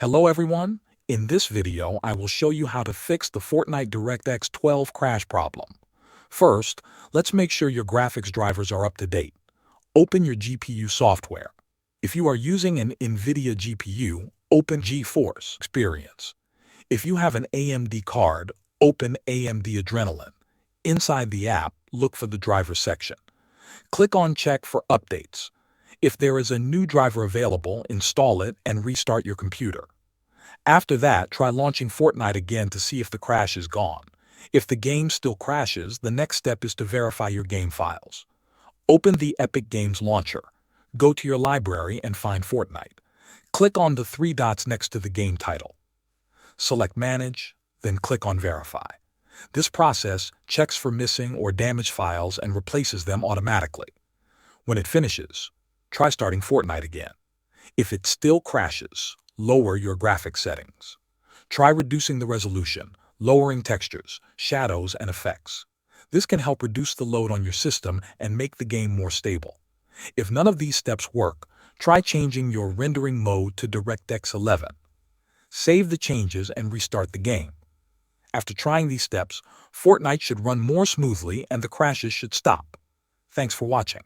Hello everyone, in this video I will show you how to fix the Fortnite DirectX 12 crash problem. First, let's make sure your graphics drivers are up to date. Open your GPU software. If you are using an NVIDIA GPU, open GeForce Experience. If you have an AMD card, open AMD Adrenalin. Inside the app, look for the driver section. Click on Check for updates. If there is a new driver available, install it and restart your computer. After that, try launching Fortnite again to see if the crash is gone. If the game still crashes, the next step is to verify your game files. Open the Epic Games launcher. Go to your library and find Fortnite. Click on the three dots next to the game title. Select Manage, then click on Verify. This process checks for missing or damaged files and replaces them automatically. When it finishes, try starting Fortnite again. If it still crashes, lower your graphics settings. Try reducing the resolution, lowering textures, shadows, and effects. This can help reduce the load on your system and make the game more stable. If none of these steps work, try changing your rendering mode to DirectX 11. Save the changes and restart the game. After trying these steps, Fortnite should run more smoothly and the crashes should stop. Thanks for watching.